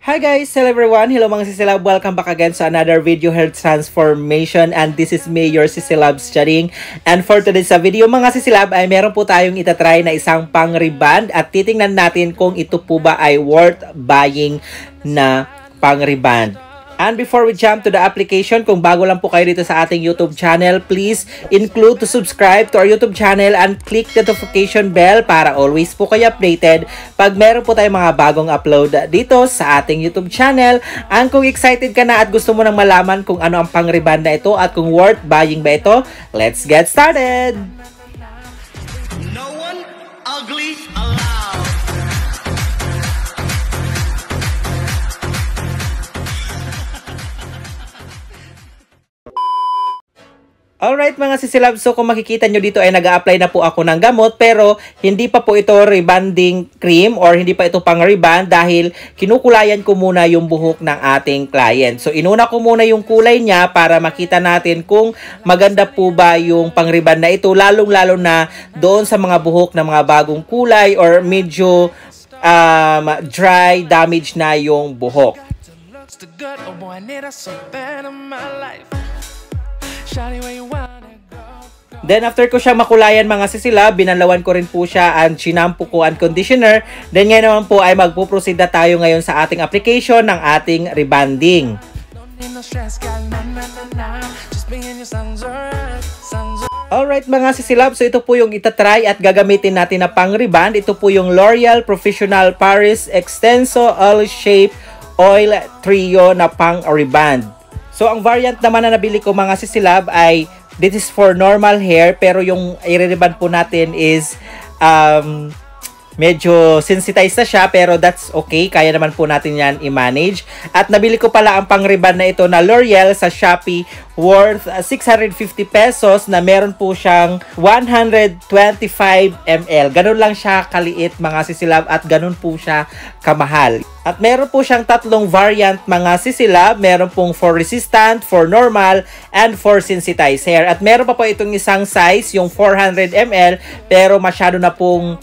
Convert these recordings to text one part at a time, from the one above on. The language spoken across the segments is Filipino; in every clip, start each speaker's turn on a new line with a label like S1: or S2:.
S1: Hi guys! Hello everyone! Hello mga sisilab! Welcome back again sa another video hair transformation, and this is me, your sisilab studying. And for today's video mga sisilab ay meron po tayong itatry na isang pang reband at titingnan natin kung ito po ba ay worth buying na pang reband. And before we jump to the application, kung bago lang po kayo dito sa ating YouTube channel, please include to subscribe to our YouTube channel and click the notification bell para always po kayo updated pag meron po tayong mga bagong upload dito sa ating YouTube channel. And kung excited ka na at gusto mo nang malaman kung ano ang pang-reband na ito at kung worth buying ba ito, let's get started!
S2: No one ugly allowed.
S1: Alright mga sisilab, so kung makikita nyo dito ay nag-a-apply na po ako ng gamot pero hindi pa po ito rebanding cream or hindi pa ito pang reband dahil kinukulayan ko muna yung buhok ng ating client. So inuna ko muna yung kulay niya para makita natin kung maganda po ba yung pang reband na ito, lalong-lalo na doon sa mga buhok ng mga bagong kulay or medyo dry, damage na yung buhok. Then after ko siya makulayan mga sisilab, binalawan ko rin po siya and chinampo ko and conditioner. Then ngayon naman po ay magpo-proceed na tayo ngayon sa ating application ng ating rebanding. Alright mga sisilab, so ito po yung itatry at gagamitin natin na pang reband. Ito po yung L'Oreal Professional Paris Extenso All Shape Oil Trio na pang reband. So, ang variant naman na nabili ko mga sisilab ay this is for normal hair pero yung i-reband po natin is medyo sensitized na siya pero that's okay. Kaya naman po natin yan i-manage. At nabili ko pala ang pang-reband na ito na L'Oreal sa Shopee worth 650 pesos na meron po siyang 125 ml. Ganun lang siya kaliit mga sisilab at ganun po siya kamahal. At meron po siyang tatlong variant mga sisilab. Meron pong for resistant, for normal, and for sensitized hair. At meron pa po itong isang size, yung 400 ml, pero masyado na pong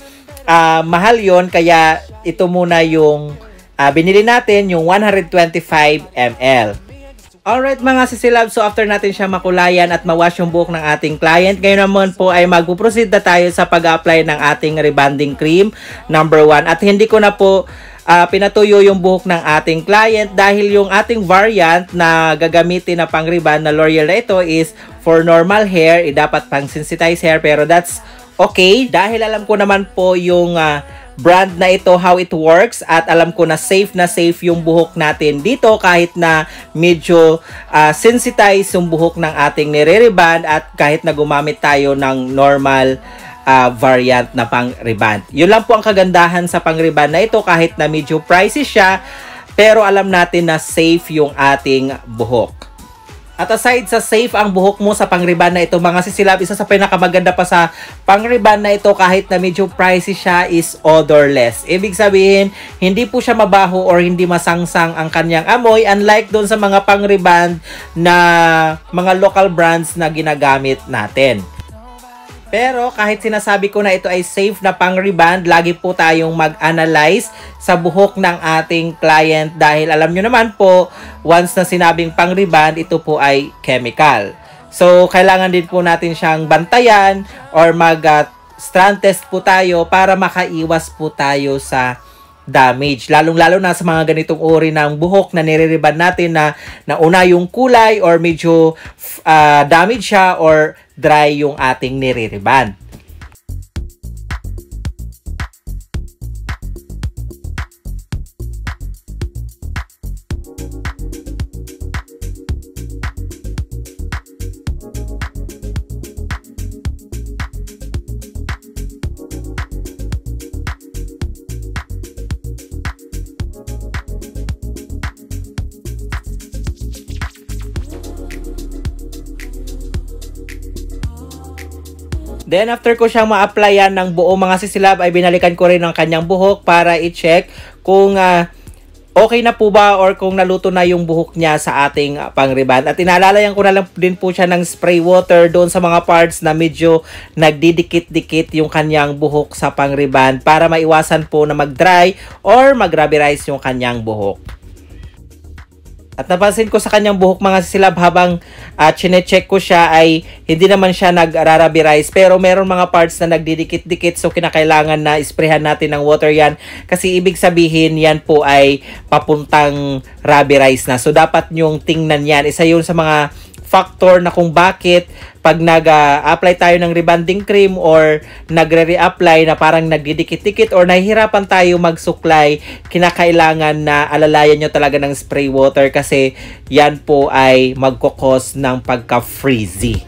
S1: mahal yon, kaya ito muna yung binili natin, yung 125 ml. Alright mga sisilab, so after natin siya makulayan at mawash yung buhok ng ating client, ngayon naman po ay magpo-proceed na tayo sa pag-apply ng ating rebanding cream number 1. At hindi ko na po pinatuyo yung buhok ng ating client dahil yung ating variant na gagamitin na pang reband na L'Oreal na ito is for normal hair, dapat pang sensitized hair, pero that's okay dahil alam ko naman po yung brand na ito, how it works, at alam ko na safe yung buhok natin dito kahit na medyo sensitized yung buhok ng ating nire-reband at kahit na gumamit tayo ng normal variant na pang-reband. Yun lang po ang kagandahan sa pang-reband na ito kahit na medyo pricey siya pero alam natin na safe yung ating buhok. At aside sa safe ang buhok mo sa pang-reband na ito mga sisilab, isa sa pinakamaganda pa sa pang-reband na ito kahit na medyo pricey siya is odorless. Ibig sabihin, hindi po siya mabaho or hindi masangsang ang kanyang amoy unlike doon sa mga pang-reband na mga local brands na ginagamit natin. Pero kahit sinasabi ko na ito ay safe na pang-reband, lagi po tayong mag-analyze sa buhok ng ating client dahil alam nyo naman po, once na sinabing pang-reband, ito po ay chemical. So, kailangan din po natin siyang bantayan or mag-strand test po tayo para makaiwas po tayo sa damage. Lalong-lalo na sa mga ganitong uri ng buhok na nire-reband natin na nauna yung kulay or medyo damage siya or dry yung ating nire-reband. Then after ko siyang ma-applyan ng buo mga sisilab ay binalikan ko rin ang kanyang buhok para i-check kung okay na po ba or kung naluto na yung buhok niya sa ating pang-reband. At inaalalayan ko na lang din po siya ng spray water doon sa mga parts na medyo nagdidikit-dikit yung kanyang buhok sa pang-reband para maiwasan po na mag-dry or mag-rubberize yung kanyang buhok. At napansin ko sa kanyang buhok mga sisilab habang chine-check ko siya ay hindi naman siya nag-ruberize pero meron mga parts na nagdidikit-dikit so kinakailangan na isprehan natin ng water yan kasi ibig sabihin yan po ay papuntang ruberize na. So dapat nyong tingnan yan. Isa yun sa mga factor na kung bakit pag nag-apply tayo ng rebonding cream or nagre-reapply na parang nagdidikit-dikit or nahihirapan tayo magsuklay, kinakailangan na alalayan nyo talaga ng spray water kasi yan po ay magkukos ng pagka-frizzy.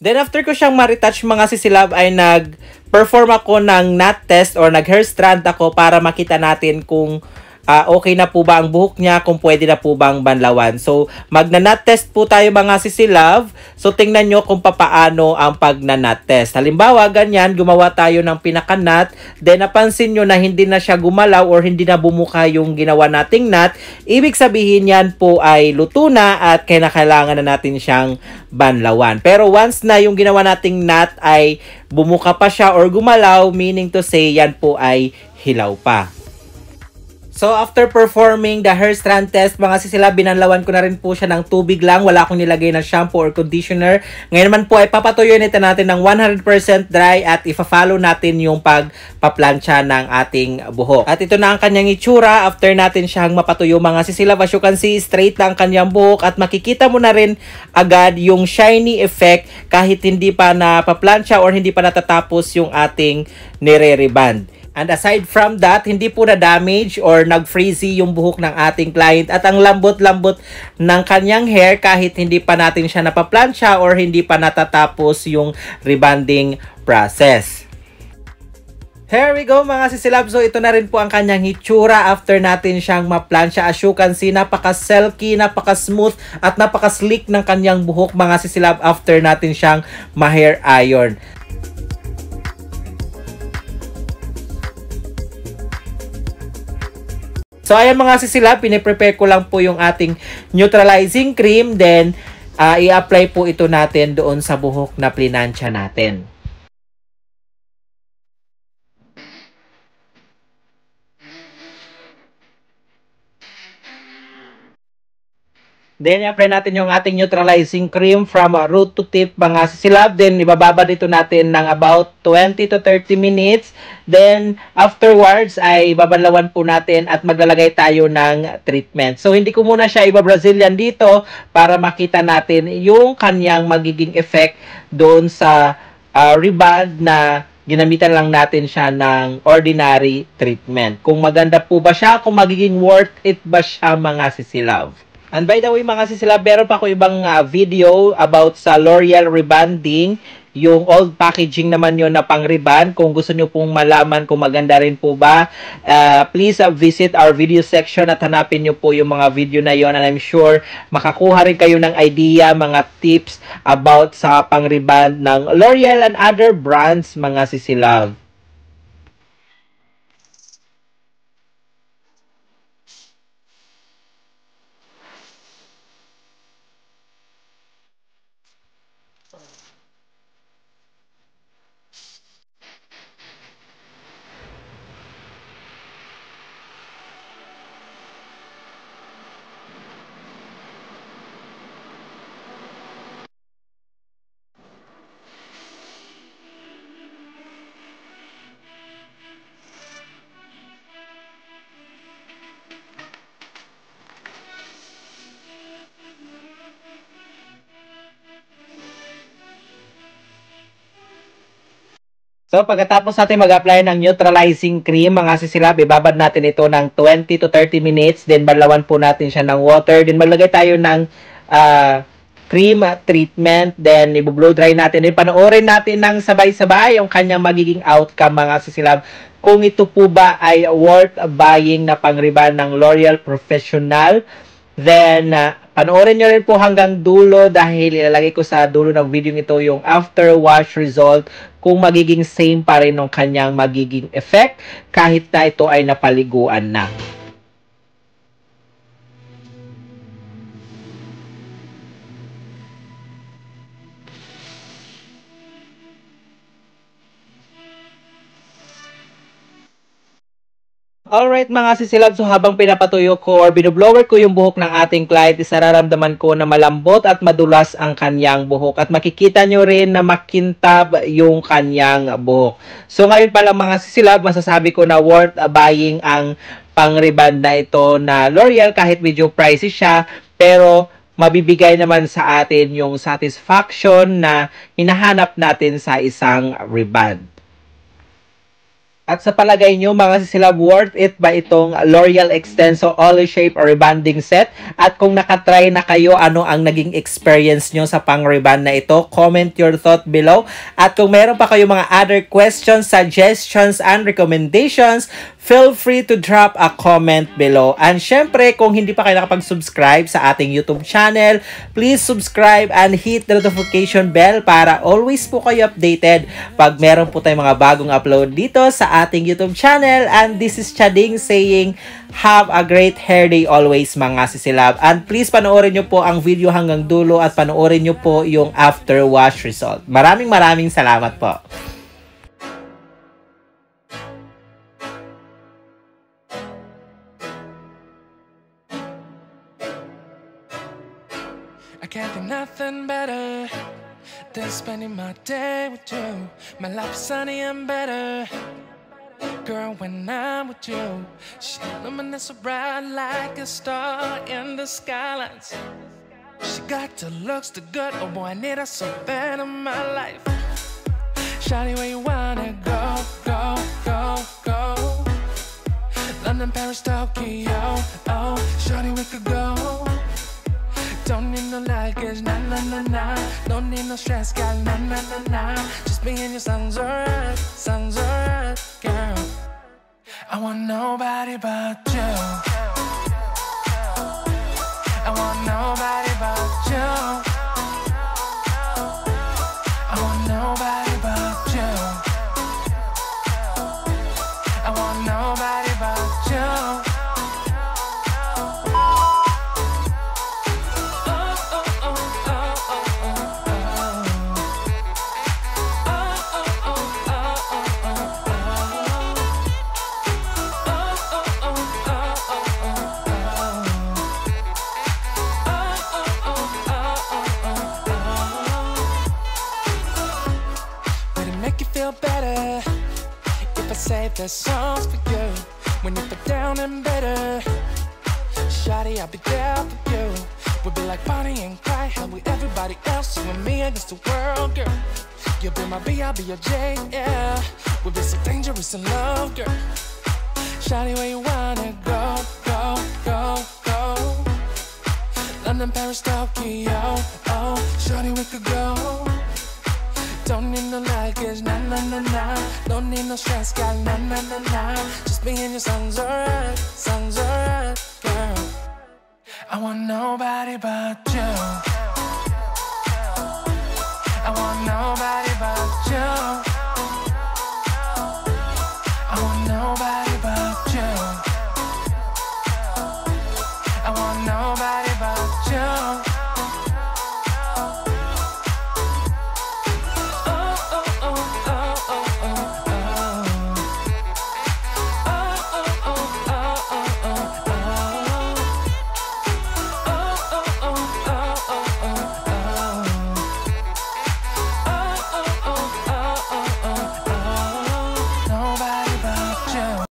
S1: Then after ko siyang ma-retouch mga sisilab ay nag-perform ako ng knot test or nag-hair strand ako para makita natin kung okay na po ba ang buhok niya, kung pwede na po bang banlawan. So magna-knot test po tayo mga sisilab. So tingnan nyo kung papaano ang pag-knot test. Halimbawa ganyan, gumawa tayo ng pinaka-knot, then napansin nyo na hindi na siya gumalaw or hindi na bumuka yung ginawa nating knot. Ibig sabihin yan po ay luto na at kailangan na natin siyang banlawan. Pero once na yung ginawa nating knot ay bumuka pa siya or gumalaw, meaning to say yan po ay hilaw pa. So, after performing the hair strand test, mga sisilab, binanlawan ko na rin po siya ng tubig lang. Wala akong nilagay na shampoo or conditioner. Ngayon naman po ay papatuyuin natin ng 100% dry at ifa-follow natin yung pagpaplansya ng ating buhok. At ito na ang kanyang itsura after natin siyang mapatuyo mga sisilab. As you can see, straight na ang kanyang buhok at makikita mo na rin agad yung shiny effect kahit hindi pa napaplansya or hindi pa natatapos yung ating nire-reband. And aside from that, hindi po na-damage or nag-frizzy yung buhok ng ating client at ang lambot-lambot ng kanyang hair kahit hindi pa natin siya napaplansya or hindi pa natatapos yung rebonding process. Here we go mga sisilab. So ito na rin po ang kanyang hitsura after natin siyang maplansya. As you can see, napaka-silky, napaka-smooth at napaka-sleek ng kanyang buhok mga sisilab after natin siyang ma-hair iron. So, ayan mga sisilab, piniprepare ko lang po yung ating neutralizing cream. Then, i-apply po ito natin doon sa buhok na plinansya natin. Then, i-apply natin yung ating neutralizing cream from root to tip mga sisilab. Then, ibababad ito natin ng about 20 to 30 minutes. Then, afterwards, ay babanlawan po natin at maglalagay tayo ng treatment. So, hindi ko muna siya iba-Brazilian dito para makita natin yung kanyang magiging effect doon sa rebond na ginamitan lang natin siya ng ordinary treatment. Kung maganda po ba siya, kung magiging worth it ba siya mga sisilab. And by the way mga sisilab, meron pa ako ibang video about sa L'Oreal rebonding. Yung old packaging naman yon na pang rebond. Kung gusto nyo pong malaman kung maganda rin po ba, please visit our video section at hanapin nyo po yung mga video na yon. And I'm sure makakuha rin kayo ng idea, mga tips about sa pang rebond ng L'Oreal and other brands mga sisilab. So, pagkatapos natin mag-apply ng neutralizing cream, mga sisilab, ibabad natin ito ng 20 to 30 minutes. Then, banlawan po natin siya ng water. Then, maglagay tayo ng cream treatment. Then, i-blow dry natin. Then, panoorin natin ng sabay-sabay yung kanyang magiging outcome, mga sisilab. kung ito po ba ay worth buying na pang-riban ng L'Oreal Professional. Then, panoorin nyo rin po hanggang dulo dahil ilalagay ko sa dulo ng video ito yung after wash result kung magiging same pa rin ng kanyang magiging effect kahit na ito ay napaliguan na. Alright mga sisilab, so habang pinapatuyo ko or binoblower ko yung buhok ng ating client, isararamdaman ko na malambot at madulas ang kanyang buhok. At makikita nyo rin na makintab yung kanyang buhok. So ngayon pala mga sisilab, masasabi ko na worth buying ang pang-reband na ito na L'Oreal kahit medyo pricey siya. Pero mabibigay naman sa atin yung satisfaction na hinahanap natin sa isang reband. At sa palagay nyo, mga sisilab, worth it ba itong L'Oreal Extenso Ollie Shape or Rebanding Set? At kung nakatry na kayo, ano ang naging experience nyo sa pang-reband na ito? Comment your thought below. At kung meron pa kayo mga other questions, suggestions, and recommendations, feel free to drop a comment below. And syempre, kung hindi pa kayo nakapag-subscribe sa ating YouTube channel, please subscribe and hit the notification bell para always po kayo updated pag meron po tayong mga bagong upload dito sa ating YouTube channel. And this is Chading saying, have a great hair day always mga sisilab. And please panoorin nyo po ang video hanggang dulo at panoorin nyo po yung after wash result. Maraming salamat po.
S3: I can't think nothing better than spending my day with you. My life is sunny and better, girl, when I'm with you. She luminous so bright like a star in the skylines. She got the looks, the good, oh boy, I need her so bad in my life. Shawty, where you wanna go, go, go, go? London, Paris, Tokyo, oh, shawty, we could go. Don't need no luggage, nah, nah, nah, nah. Don't need no stress, girl, nah, nah, nah, nah. Just me and you sounds alright, girl. I want nobody but you. I want nobody but you. I want nobody but you. I want nobody but you. Better if I save the songs for you when you feel down and bitter. Shawty, I'll be there for you. We'll be like Bonnie and Clyde, how we everybody else, you and me against the world, girl. You'll be my B, I'll be your J, yeah. We'll be so dangerous in love, girl. Shawty, where you wanna go, go, go, go? London, Paris, Tokyo, oh, shawty, we could go. Don't need no luggage, nah, nah, nah, nah. Don't need no stress, girl, nah, nah, nah, nah. Just me and you sounds alright, girl. I want nobody but you. I want nobody but you. I want nobody but you. I want nobody but you.